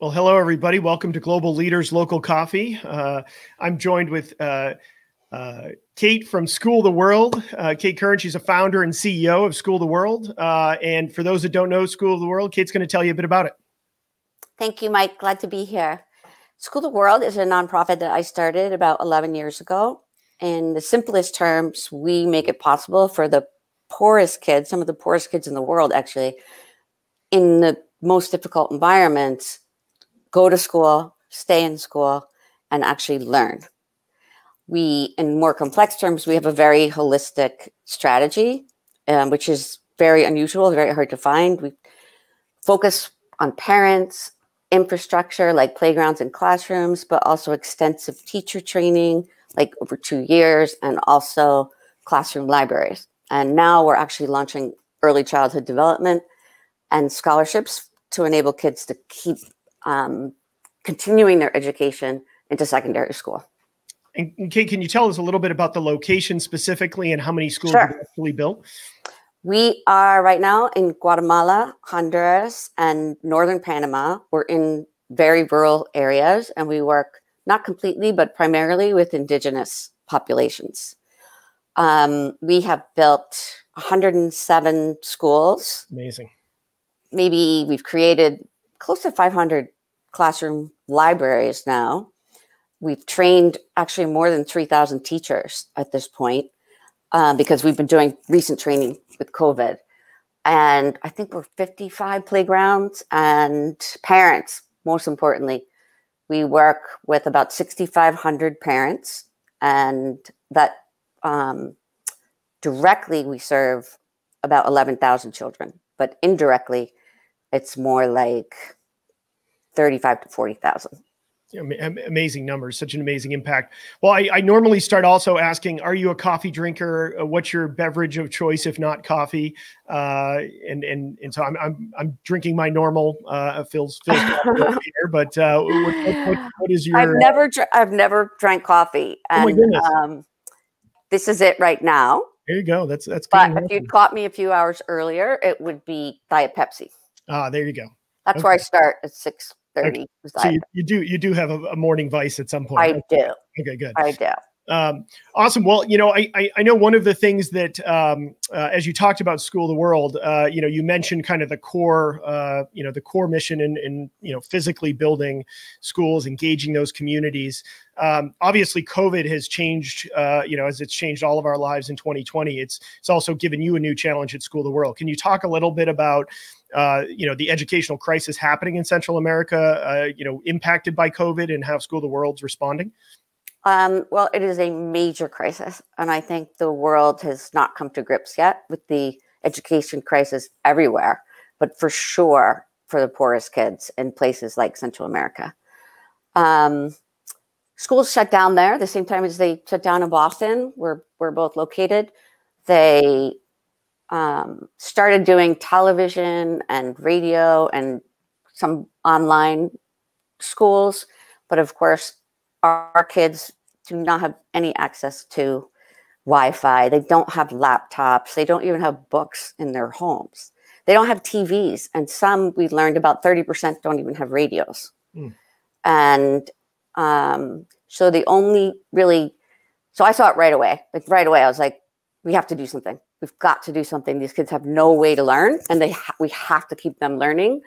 Well, hello, everybody. Welcome to Global Leaders Local Coffee. I'm joined with Kate from School the World. Kate Curran, she's a founder and CEO of School the World. And for those that don't know School the World, Kate's going to tell you a bit about it. Thank you, Mike. Glad to be here. School the World is a nonprofit that I started about 11 years ago. In the simplest terms, we make it possible for the poorest kids, some of the poorest kids in the world, actually, in the most difficult environments, go to school, stay in school, and actually learn. In more complex terms, we have a very holistic strategy, which is very unusual, very hard to find. We focus on parents, infrastructure like playgrounds and classrooms, but also extensive teacher training, like over 2 years, and also classroom libraries. And now we're actually launching early childhood development and scholarships to enable kids to keep continuing their education into secondary school. And Kate, can you tell us a little bit about the location specifically and how many schools Sure. you actually built? We are right now in Guatemala, Honduras, and northern Panama. We're in very rural areas, and we work not completely, but primarily with indigenous populations. We have built 107 schools. Amazing. Maybe we've created close to 500 classroom libraries now. We've trained actually more than 3,000 teachers at this point because we've been doing recent training with COVID. And I think we're 55 playgrounds and parents, most importantly. We work with about 6,500 parents, and that directly we serve about 11,000 children, but indirectly it's more like 35 to 40,000. Amazing numbers, such an amazing impact. Well, I normally start also asking, are you a coffee drinker? What's your beverage of choice, if not coffee? And so I'm drinking my normal Phil's coffee here, but what is your? I've never drank coffee, and oh my goodness. This is it right now. There you go. That's But if you'd caught me a few hours earlier, it would be Diet Pepsi. Ah, there you go. That's where I start at 6:30. Okay. So you do have a morning vice at some point. I do. Okay, good. I do. Awesome. Well, I know one of the things that, as you talked about School of the World, you mentioned kind of the core, the core mission in physically building schools, engaging those communities. Obviously, COVID has changed, as it's changed all of our lives in 2020. It's also given you a new challenge at School of the World. Can you talk a little bit about, the educational crisis happening in Central America, impacted by COVID, and how School of the World's responding? Well, it is a major crisis, and I think the world has not come to grips yet with the education crisis everywhere, but for sure for the poorest kids in places like Central America. Schools shut down there the same time as they shut down in Boston, where we're both located. They started doing television and radio and some online schools, but of course, our kids do not have any access to Wi-Fi. They don't have laptops. They don't even have books in their homes. They don't have TVs. And some, we learned about 30% don't even have radios. And so the only really, so I saw it right away. Like right away, I was like, we have to do something. We've got to do something. These kids have no way to learn, and we have to keep them learning.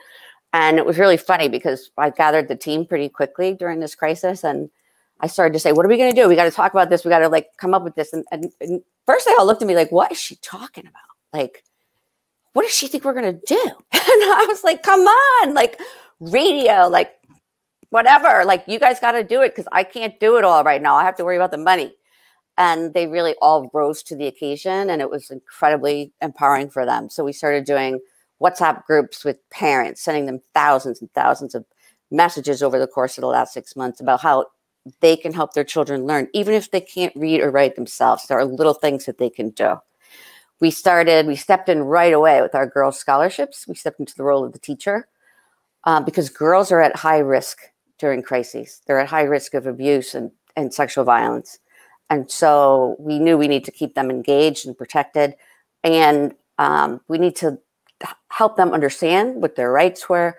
And it was really funny because I gathered the team pretty quickly during this crisis, and I started to say, what are we going to do? We got to talk about this. We got to come up with this. And first they all looked at me like, what is she talking about? Like, what does she think we're going to do? And I was like, come on, radio, whatever, you guys got to do it, because I can't do it all right now. I have to worry about the money. And they really all rose to the occasion, and it was incredibly empowering for them. So we started doing WhatsApp groups with parents, sending them thousands and thousands of messages over the course of the last 6 months about how they can help their children learn, even if they can't read or write themselves. There are little things that they can do. We stepped in right away with our girls' scholarships. We stepped into the role of the teacher because girls are at high risk during crises. They're at high risk of abuse and sexual violence. And so we knew we need to keep them engaged and protected. And we need to help them understand what their rights were,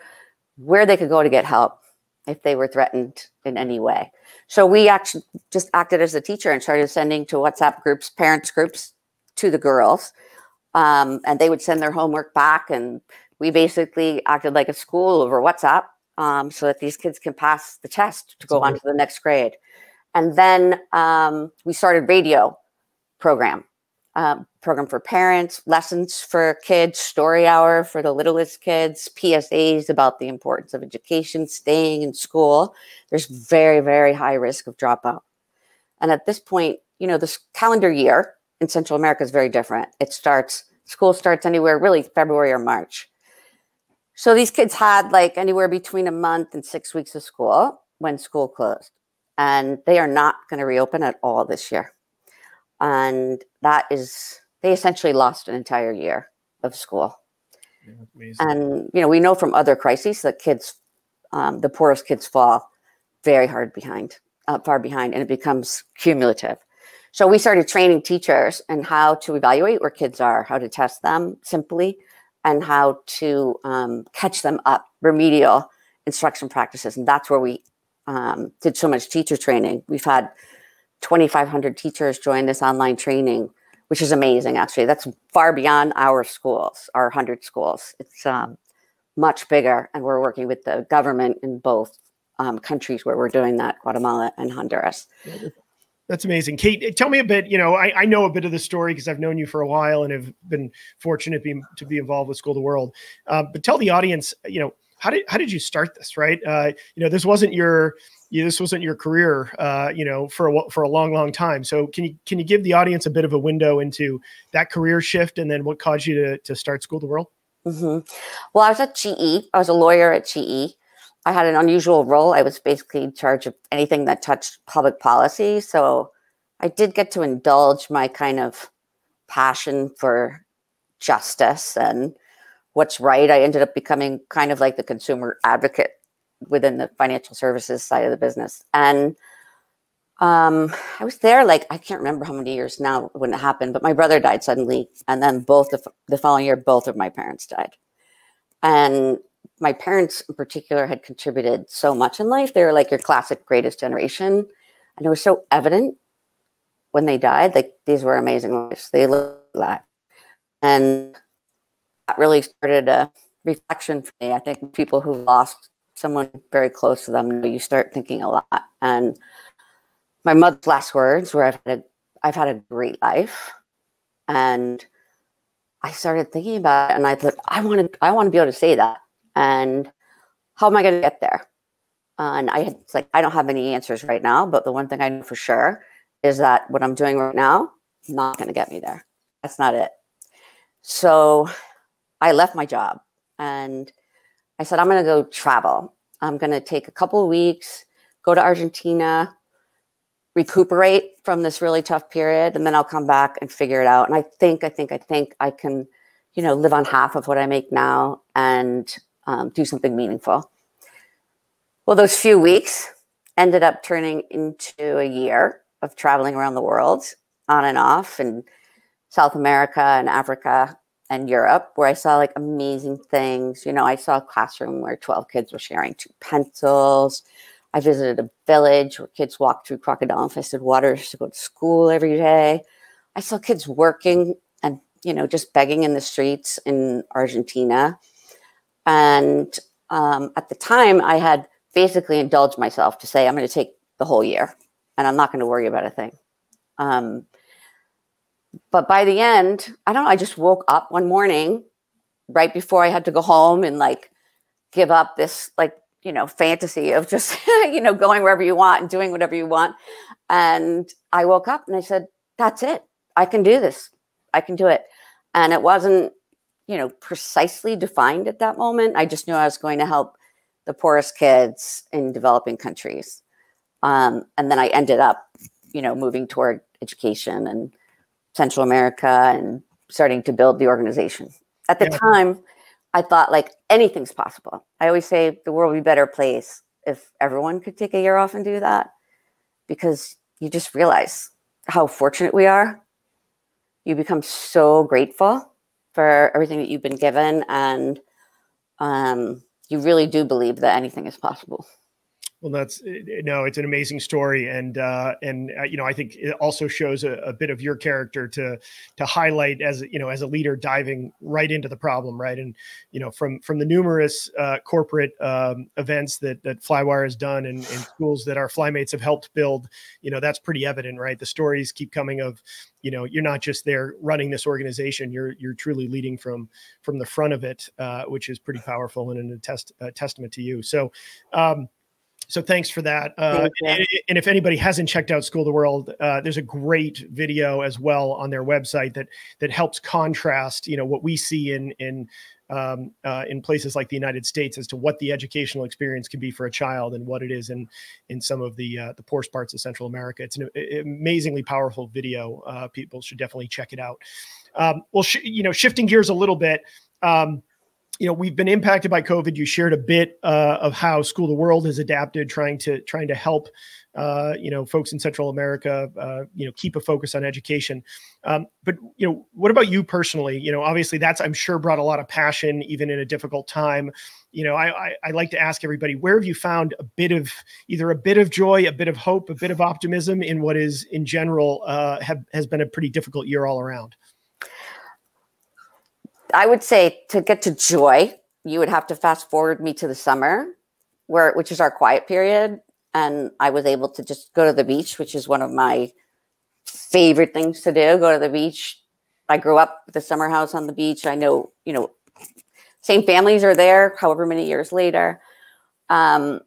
where they could go to get help, if they were threatened in any way. So we actually just acted as a teacher and started sending to WhatsApp groups, parents groups, to the girls. And they would send their homework back. And we basically acted like a school over WhatsApp, so that these kids can pass the test to go on to the next grade. And then we started radio program for parents, lessons for kids, story hour for the littlest kids, PSAs about the importance of education, staying in school. There's very, very high risk of dropout. And at this point, this calendar year in Central America is very different. School starts anywhere really February or March. So these kids had like anywhere between a month and 6 weeks of school when school closed. And they are not going to reopen at all this year. And they essentially lost an entire year of school. Yeah, amazing. And, we know from other crises that the poorest kids fall very far behind, and it becomes cumulative. So we started training teachers in how to evaluate where kids are, how to test them simply, and how to catch them up, remedial instruction practices. And that's where we did so much teacher training. We've had 2,500 teachers join this online training, which is amazing, actually. That's far beyond our schools, our 100 schools. It's much bigger, and we're working with the government in both countries where we're doing that, Guatemala and Honduras. That's amazing. Kate, tell me a bit, I know a bit of the story because I've known you for a while and have been fortunate to be involved with School of the World. But tell the audience, how did you start this, right? This wasn't your career, for a long, long time. So can you give the audience a bit of a window into that career shift and then what caused you to start School of the World? Mm-hmm. Well, I was at GE. I was a lawyer at GE. I had an unusual role. I was basically in charge of anything that touched public policy. So I did get to indulge my kind of passion for justice and what's right. I ended up becoming kind of like the consumer advocate within the financial services side of the business. And I was there, I can't remember how many years now when it happened, but my brother died suddenly. And then the following year, both of my parents died. And my parents in particular had contributed so much in life. They were like your classic greatest generation. And it was so evident when they died, these were amazing lives. They lived that. And that really started a reflection for me. I think people who lost someone very close to them, you start thinking a lot. And my mother's last words were, I've had a great life. And I started thinking about it, and I thought, I want to be able to say that. And how am I going to get there? And I don't have any answers right now, but the one thing I know for sure is that what I'm doing right now is not going to get me there. That's not it. So I left my job and I said, I'm going to go travel. I'm going to take a couple of weeks, go to Argentina, recuperate from this really tough period, and then I'll come back and figure it out. And I think I can, live on half of what I make now and do something meaningful. Well, those few weeks ended up turning into a year of traveling around the world on and off in South America and Africa and Europe, where I saw amazing things. I saw a classroom where 12 kids were sharing 2 pencils. I visited a village where kids walked through crocodile-infested waters to go to school every day. I saw kids working and, just begging in the streets in Argentina. And at the time, I had basically indulged myself to say, I'm going to take the whole year and I'm not going to worry about a thing. But by the end, I don't know, I just woke up one morning right before I had to go home and give up this fantasy of just, going wherever you want and doing whatever you want. And I woke up and I said, that's it. I can do this. I can do it. And it wasn't, precisely defined at that moment. I just knew I was going to help the poorest kids in developing countries. And then I ended up, moving toward education and Central America and starting to build the organization. At the time, I thought anything's possible. I always say the world would be a better place if everyone could take a year off and do that, because you just realize how fortunate we are. You become so grateful for everything that you've been given, and you really do believe that anything is possible. Well, it's an amazing story, and I think it also shows a bit of your character to highlight as as a leader, diving right into the problem, right? And from the numerous corporate events that Flywire has done, and schools that our Flymates have helped build, that's pretty evident, right? The stories keep coming of, you're not just there running this organization, you're truly leading from the front of it, which is pretty powerful and a testament to you. So. So thanks for that. And if anybody hasn't checked out School of the World, there's a great video as well on their website that helps contrast, what we see in places like the United States as to what the educational experience can be for a child and what it is in some of the poorest parts of Central America. It's an amazingly powerful video. People should definitely check it out. Well, shifting gears a little bit. We've been impacted by COVID. You shared a bit of how School of the World has adapted, trying to help, folks in Central America, keep a focus on education. But what about you personally? Obviously that's, I'm sure, brought a lot of passion, even in a difficult time. I like to ask everybody, where have you found either a bit of joy, a bit of hope, a bit of optimism in what is in general has been a pretty difficult year all around? I would say to get to joy, you would have to fast forward me to the summer, which is our quiet period. And I was able to just go to the beach, which is one of my favorite things to do, go to the beach. I grew up with a summer house on the beach. I know, same families are there, however many years later. And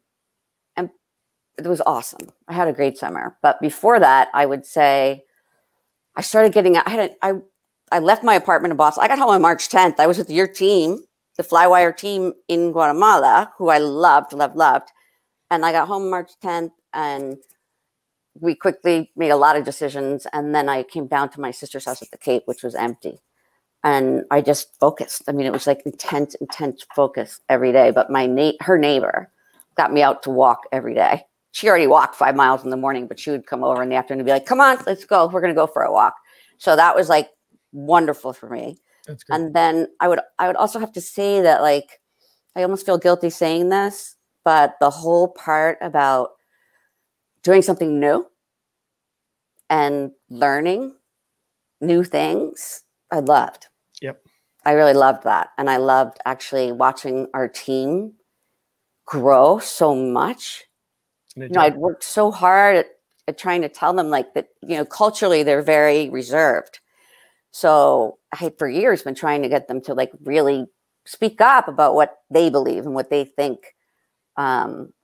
it was awesome. I had a great summer. But before that, I would say I started getting, I left my apartment in Boston. I got home on March 10th. I was with your team, the Flywire team in Guatemala, who I loved. And I got home March 10th, and we quickly made a lot of decisions. And then I came down to my sister's house at the Cape, which was empty. And I just focused. I mean, it was like intense focus every day. But her neighbor got me out to walk every day. She already walked 5 miles in the morning, but she would come over in the afternoon and be like, come on, let's go. We're going to go for a walk. So that was like wonderful for me. That's great. And then I would also have to say that, like, I almost feel guilty saying this, but the whole part about doing something new and learning new things, I loved. Yep. I really loved that. And I loved actually watching our team grow so much. I'd worked so hard at trying to tell them, like, that, culturally they're very reserved. So I had for years been trying to get them to, like, really speak up about what they believe and what they think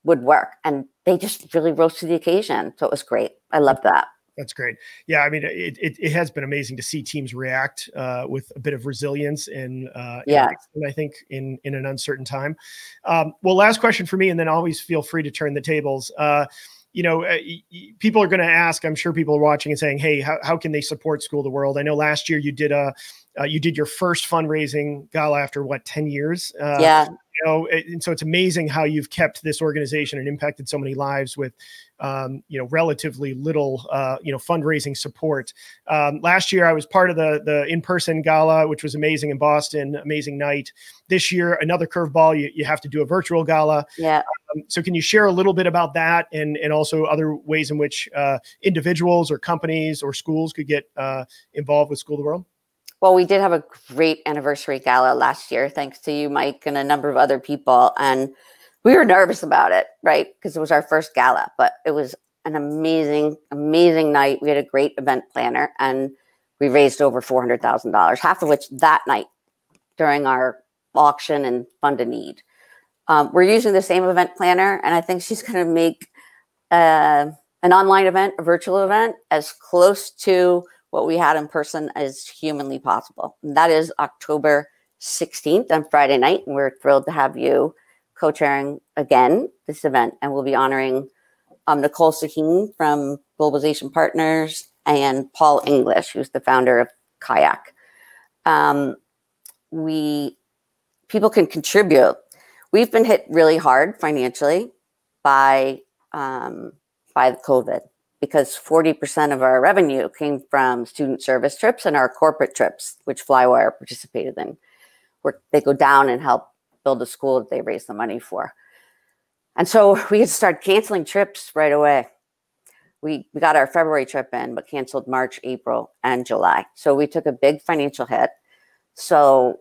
would work. And they just really rose to the occasion. So it was great. I loved that. That's great. Yeah. I mean, it has been amazing to see teams react with a bit of resilience and I think in an uncertain time. Well, last question for me, and then always feel free to turn the tables. People are going to ask, I'm sure people are watching and saying, hey, how can they support School of the World? I know last year you did your first fundraising gala after 10 years. And so it's amazing how you've kept this organization and impacted so many lives with, relatively little, fundraising support. Last year I was part of the in-person gala, which was amazing in Boston, amazing night. This year, another curveball, you have to do a virtual gala. Yeah. So can you share a little bit about that and also other ways in which individuals or companies or schools could get involved with School of the World? Well, we did have a great anniversary gala last year, thanks to you, Mike, and a number of other people. And we were nervous about it, right? Because it was our first gala, but it was an amazing, amazing night. We had a great event planner, and we raised over $400,000, half of which that night during our auction and Fund a Need. We're using the same event planner, and I think she's going to make an online event, a virtual event, as close to what we had in person as humanly possible. And that is October 16th on Friday night. And we're thrilled to have you co-chairing again this event. And we'll be honoring Nicole Sahin from Globalization Partners and Paul English, who's the founder of Kayak. People can contribute. We've been hit really hard financially by COVID, because 40% of our revenue came from student service trips and our corporate trips, which Flywire participated in, where they go down and help build a school that they raise the money for. And so we had to start canceling trips right away. We got our February trip in, but canceled March, April, and July. So we took a big financial hit. So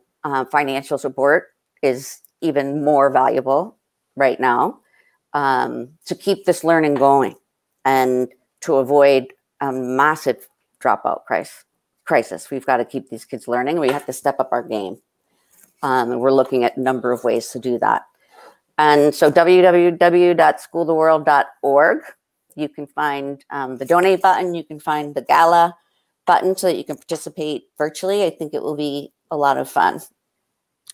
financial support is even more valuable right now to keep this learning going and to avoid a massive dropout crisis. We've got to keep these kids learning. We have to step up our game. And we're looking at a number of ways to do that. And so www.schooltheworld.org, you can find the donate button. You can find the gala button so that you can participate virtually. I think it will be a lot of fun.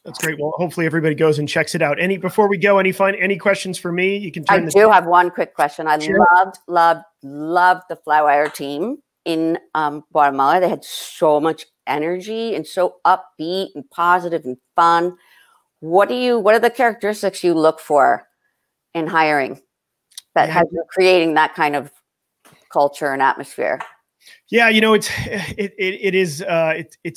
That's great. Well, hopefully everybody goes and checks it out. Before we go, any questions for me? You can turn. I do have one quick question. I Sure. loved the Flywire team in Guatemala. They had so much energy and so upbeat and positive and fun. What are the characteristics you look for in hiring that has been creating that kind of culture and atmosphere? Yeah, it's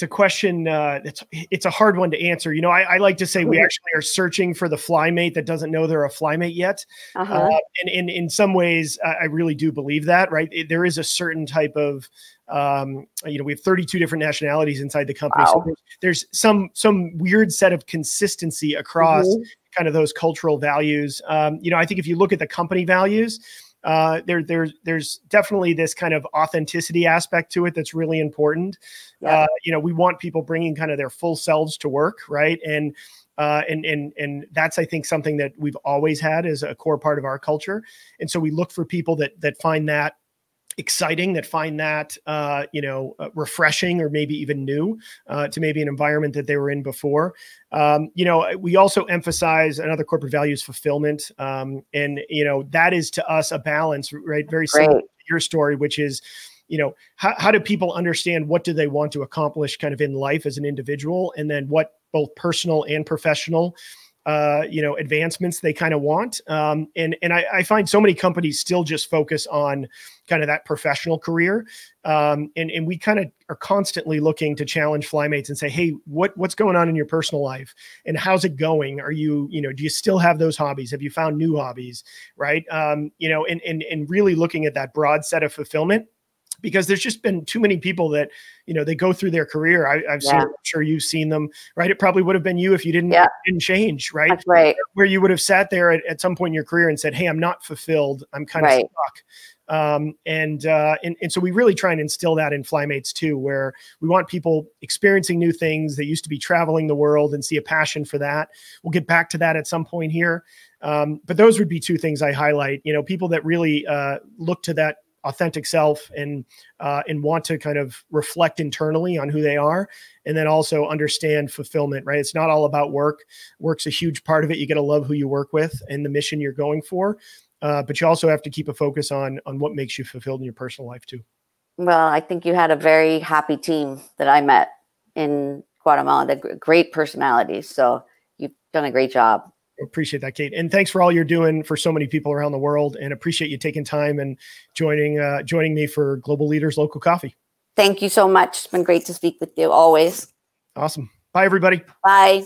a question. It's a hard one to answer. I like to say we actually are searching for the flymate that doesn't know they're a flymate yet. And in some ways, I really do believe that. Right, there is a certain type of we have 32 different nationalities inside the company. Wow. So there's some weird set of consistency across kind of those cultural values. I think if you look at the company values, there's definitely this kind of authenticity aspect to it that's really important. Yeah. We want people bringing kind of their full selves to work, right? And that's, I think, something that we've always had as a core part of our culture. And so we look for people that find that exciting, that find that, refreshing or maybe even new to maybe an environment that they were in before. We also emphasize another corporate value is fulfillment. And that is to us a balance, right? Very similar to your story, which is, how do people understand what do they want to accomplish kind of in life as an individual, and then what both personal and professional advancements they kind of want. And I find so many companies still just focus on kind of that professional career. And we kind of are constantly looking to challenge flymates and say, hey, what's going on in your personal life and how's it going? Are you, do you still have those hobbies? Have you found new hobbies? Right. And really looking at that broad set of fulfillment, because there's just been too many people that, they go through their career. I've seen, I'm sure you've seen them, right? It probably would have been you if you didn't change, right? That's right. Where you would have sat there at some point in your career and said, hey, I'm not fulfilled. I'm kind of stuck. And so we really try and instill that in flymates too, where we want people experiencing new things. They used to be traveling the world and see a passion for that. We'll get back to that at some point here. But those would be two things I highlight, people that really look to that authentic self and want to kind of reflect internally on who they are, and then also understand fulfillment, right? It's not all about work. Work's a huge part of it. You got to love who you work with and the mission you're going for. But you also have to keep a focus on what makes you fulfilled in your personal life too. Well, I think you had a very happy team that I met in Guatemala. They're great personalities. So you've done a great job. Appreciate that, Kate. And thanks for all you're doing for so many people around the world, and appreciate you taking time and joining me for Global Leaders Local Coffee. Thank you so much. It's been great to speak with you always. Awesome. Bye, everybody. Bye.